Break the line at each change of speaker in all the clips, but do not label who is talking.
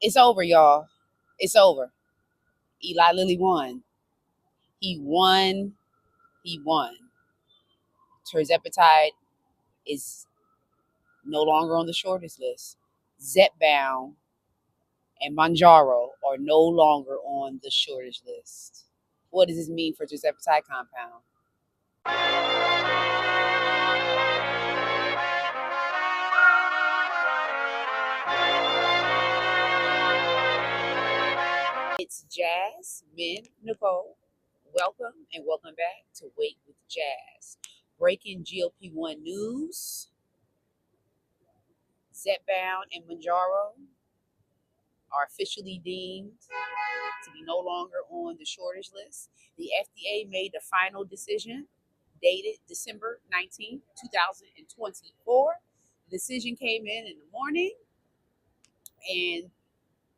It's over, y'all. It's over. Eli Lilly won. He won. He won. Tirzepatide is no longer on the shortage list. Zepbound and Mounjaro are no longer on the shortage list. What does this mean for Tirzepatide compound? It's Jasmine Nicole. Welcome and welcome back to Wait with Jazz. Breaking GLP-1 news. Zepbound and Mounjaro are officially deemed to be no longer on the shortage list. The FDA made the final decision dated December 19, 2024. The decision came in the morning, and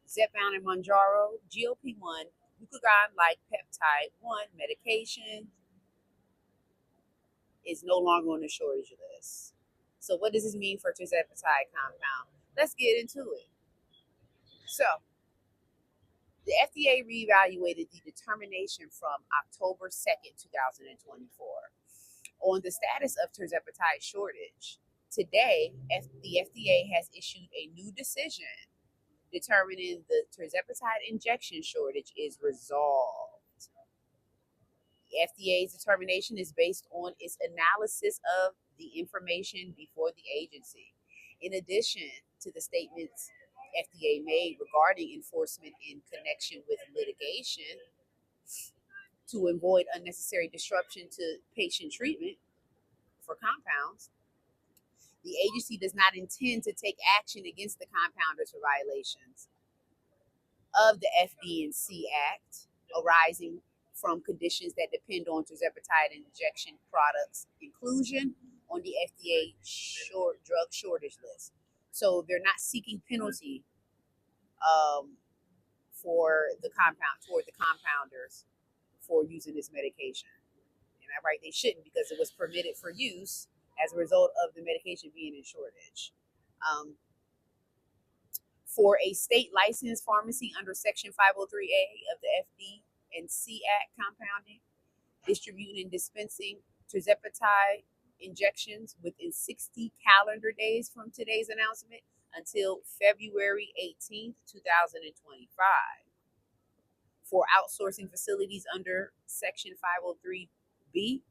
Zepbound and Mounjaro, GLP-1, glucagon-like peptide 1 medication is no longer on the shortage list. So what does this mean for Tirzepatide compound? Let's get into it. So, the FDA reevaluated the determination from October 2nd, 2024 on the status of Tirzepatide shortage. Today, the FDA has issued a new decision determining the Tirzepatide injection shortage is resolved. The FDA's determination is based on its analysis of the information before the agency. In addition to the statements FDA made regarding enforcement in connection with litigation to avoid unnecessary disruption to patient treatment for compounds, the agency does not intend to take action against the compounders for violations of the FD&C Act arising from conditions that depend on Tirzepatide injection products inclusion on the FDA drug shortage list. So they're not seeking penalty for the compounders for using this medication. And I'm right, they shouldn't, because it was permitted for use as a result of the medication being in shortage. For a state licensed pharmacy under Section 503A of the FD&C Act compounding, distributing and dispensing Tirzepatide injections within 60 calendar days from today's announcement until February 18th, 2025. For outsourcing facilities under Section 503B,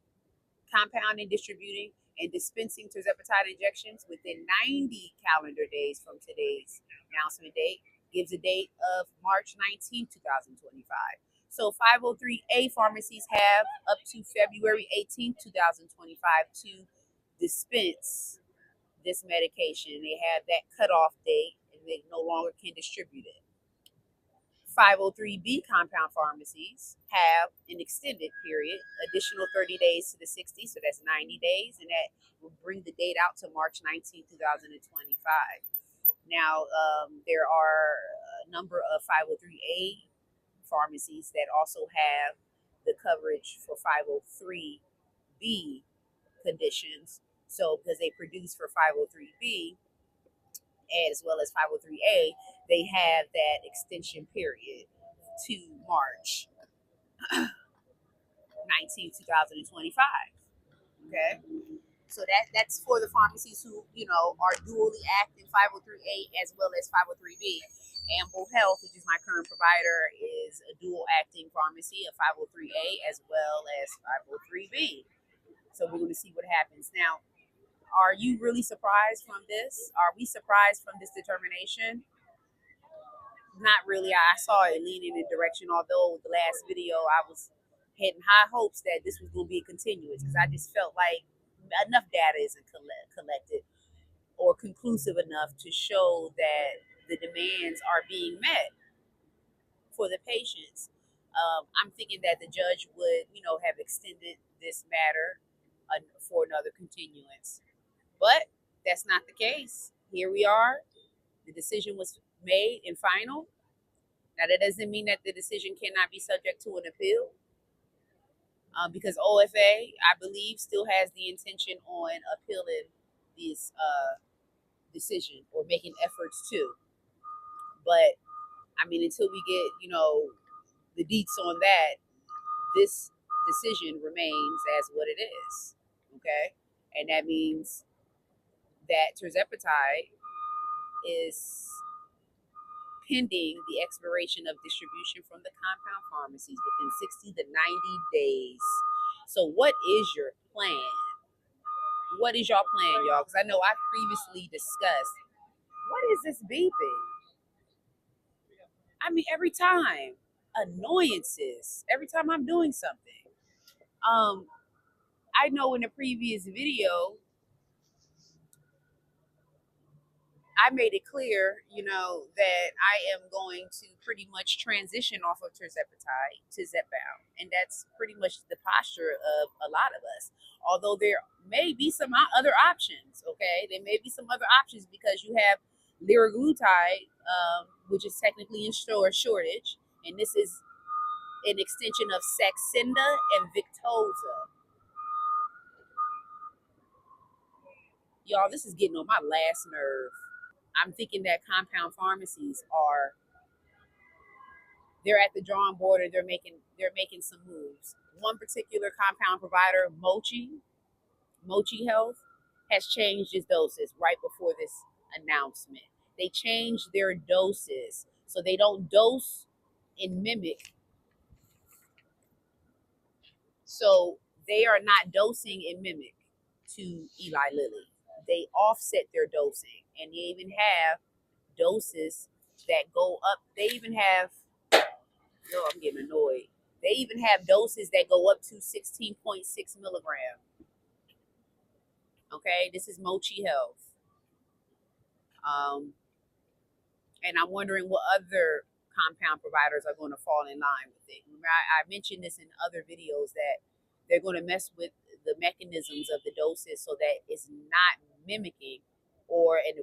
compounding, distributing, and dispensing Tirzepatide injections within 90 calendar days from today's announcement date gives a date of March 19, 2025. So 503A pharmacies have up to February 18, 2025 to dispense this medication. They have that cutoff date and they no longer can distribute it. 503B compound pharmacies have an extended period, additional 30 days to the 60, so that's 90 days, and that will bring the date out to March 19, 2025. Now, there are a number of 503A pharmacies that also have the coverage for 503B conditions. So, because they produce for 503B as well as 503A, they have that extension period to March 19, 2025. Okay. So that's for the pharmacies who, are dually acting 503A as well as 503B. Amble Health, which is my current provider, is a dual acting pharmacy of 503A as well as 503B. So we're going to see what happens. Now, are you really surprised from this? Are we surprised from this determination? Not really. I saw it leaning in a direction, although the last video I was having high hopes that this was going to be a continuous, because I just felt like enough data isn't collected or conclusive enough to show that the demands are being met for the patients. I'm thinking that the judge would, have extended this matter for another continuance. But that's not the case. Here we are. The decision was made and final. Now, that doesn't mean that the decision cannot be subject to an appeal, because OFA, I believe, still has the intention on appealing this decision or making efforts to. But I mean, until we get, the deets on that, this decision remains as what it is. Okay? And that means that Tirzepatide is pending the expiration of distribution from the compound pharmacies within 60 to 90 days. So, what is your plan? What is y'all plan, y'all? Because I know I previously discussed. What is this beeping? I mean, every time. Annoyances. Every time I'm doing something. I know in the previous video, I made it clear, that I am going to pretty much transition off of Tirzepatide to Zepbound. And that's pretty much the posture of a lot of us. Although there may be some other options, okay? There may be some other options because you have liraglutide, which is technically in shortage. And this is an extension of Saxenda and Victoza. Y'all, this is getting on my last nerve. I'm thinking that compound pharmacies they're at the drawing board and they're making some moves. One particular compound provider, Mochi Health, has changed its doses right before this announcement. They changed their doses so they don't dose and mimic. So they are not dosing and mimic to Eli Lilly. They offset their dosing, and they even have doses that go up. They even have, I'm getting annoyed. They even have doses that go up to 16.6 milligram. Okay, this is Mochi Health. And I'm wondering what other compound providers are going to fall in line with it. Remember, I mentioned this in other videos that they're going to mess with the mechanisms of the doses so that it's not mimicking or an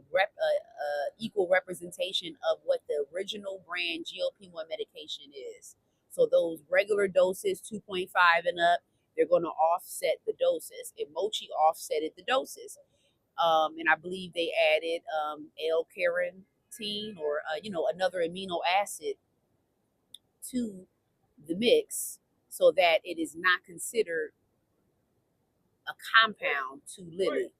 equal representation of what the original brand GLP-1 medication is. So those regular doses, 2.5 and up, they're going to offset the doses. And Mochi offsetted the doses. And I believe they added L-carnitine or another amino acid to the mix so that it is not considered a compound to Lilly.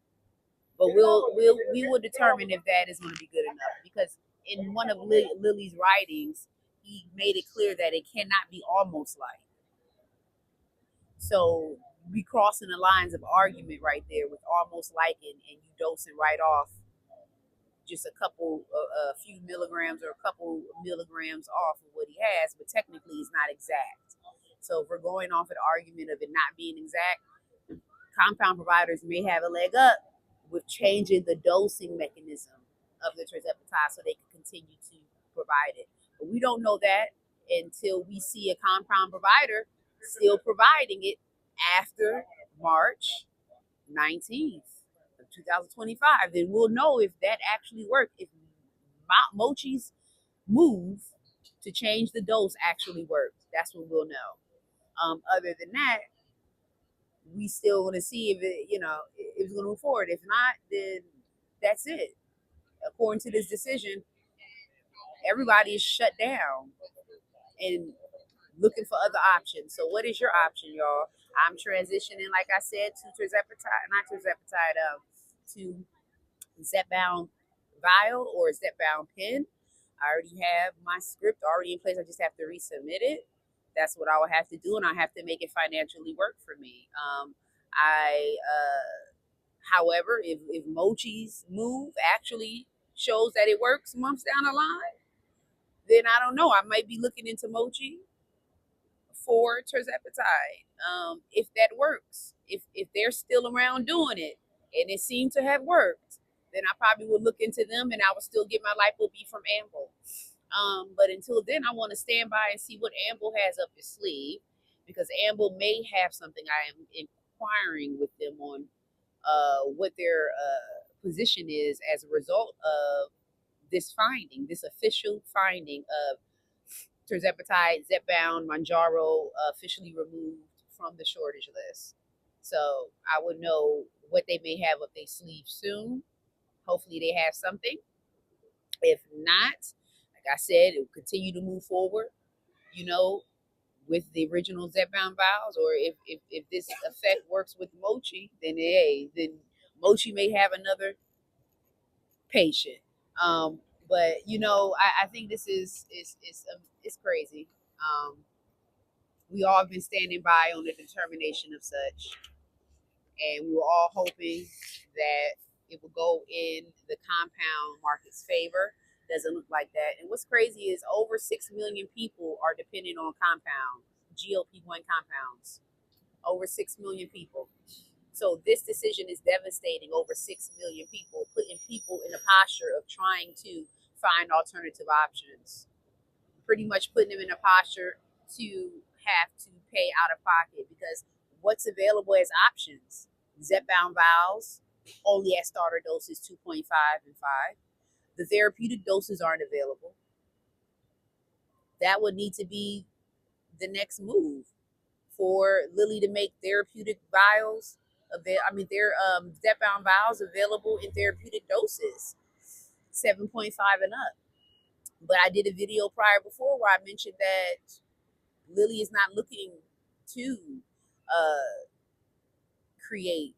But we will determine if that is going to be good enough, because in one of Lilly's writings, he made it clear that it cannot be almost like. So we crossing the lines of argument right there with almost like it, and you dosing right off just a few milligrams or a couple milligrams off of what he has, but technically it's not exact. So if we're going off an argument of it not being exact, compound providers may have a leg up with changing the dosing mechanism of the Tirzepatide so they can continue to provide it. But we don't know that until we see a compound provider still providing it after March 19th. 2025, then we'll know if that actually worked. If Mochi's move to change the dose actually worked, that's when we'll know. Other than that, we still want to see if if it's going to move forward. If not, then that's it. According to this decision, everybody is shut down and looking for other options. So, what is your option, y'all? I'm transitioning, like I said, to to Zepbound vial or Zepbound pen. I already have my script already in place. I just have to resubmit it. That's what I will have to do, and I have to make it financially work for me. However, if Mochi's move actually shows that it works months down the line, then I don't know. I might be looking into Mochi for Tirzepatide. If that works, if they're still around doing it, and it seemed to have worked, then I probably would look into them, and I would still get my lipo B from Amble. But until then, I want to stand by and see what Amble has up his sleeve, because Amble may have something. I am inquiring with them on what their position is as a result of this finding, this official finding of Tirzepatide, Zepbound, Mounjaro officially removed from the shortage list. So I would know what they may have up their sleeve soon. Hopefully they have something. If not, Like I said, it will continue to move forward, you know, with the original Zepbound vials, or if this effect works with Mochi, then hey, then Mochi may have another patient. Um, but I think this is it's crazy. Um, we all have been standing by on the determination of such, and we were all hoping that it will go in the compound market's favor. Doesn't look like that. And what's crazy is over 6 million people are dependent on compound GLP-1 compounds. Over 6 million people. So this decision is devastating over 6 million people, putting people in a posture of trying to find alternative options. Pretty much putting them in a posture to have to pay out of pocket, because what's available as options? Zepbound vials, only at starter doses 2.5 and 5. The therapeutic doses aren't available. That would need to be the next move for Lilly to make therapeutic vials their Zepbound vials available in therapeutic doses, 7.5 and up. But I did a video prior before where I mentioned that Lilly is not looking to create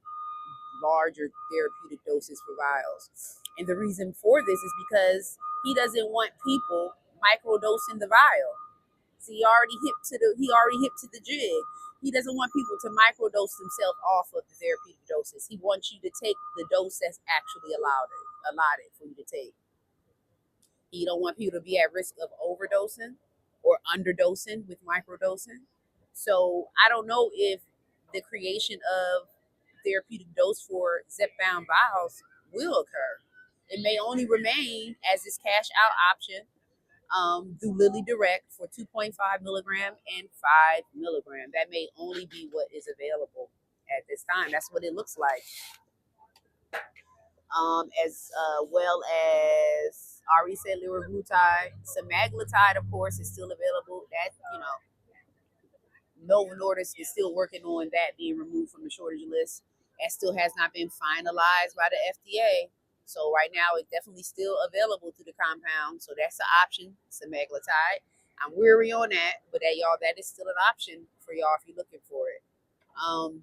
larger therapeutic doses for vials. And the reason for this is because he doesn't want people microdosing the vial. So he already hip to the jig. He doesn't want people to microdose themselves off of the therapeutic doses. He wants you to take the dose that's actually allotted for you to take. He don't want people to be at risk of overdosing or underdosing with microdosing. So I don't know if the creation of therapeutic dose for Zepbound vials will occur. It may only remain as this cash out option through Lilly Direct for 2.5 milligram and 5 milligram. That may only be what is available at this time. That's what it looks like. As well as I already said, liraglutide, semaglutide, of course, is still available. That Novo Nordisk is still working on that being removed from the shortage list. That still has not been finalized by the FDA. So right now, it's definitely still available through the compound. So that's an option, semaglutide. I'm weary on that, but that is still an option for y'all if you're looking for it. Um,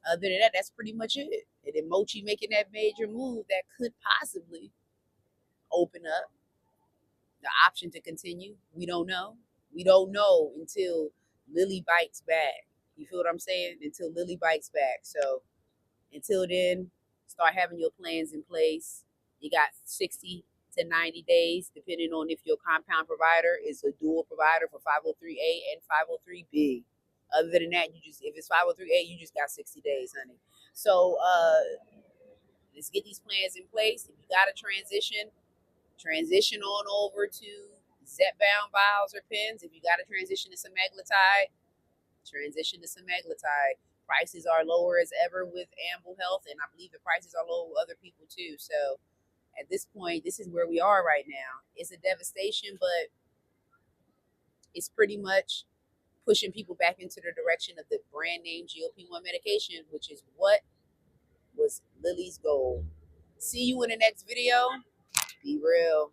Other than that, that's pretty much it. And then Mochi making that major move that could possibly open up the option to continue. We don't know. We don't know until Lilly bites back. You feel what I'm saying? Until Lilly bites back. So until then, start having your plans in place. You got 60 to 90 days, depending on if your compound provider is a dual provider for 503A and 503B. Other than that, if it's 503A, you just got 60 days, honey. So let's get these plans in place. If you got to transition on over to Zepbound vials or pens. If you got to transition to semaglutide, transition to semaglutide. Prices are lower as ever with Amble Health, and I believe the prices are low with other people too. So at this point, this is where we are right now. It's a devastation, but it's pretty much pushing people back into the direction of the brand name GLP-1 medication, which is what was Lilly's goal. See you in the next video. Be real.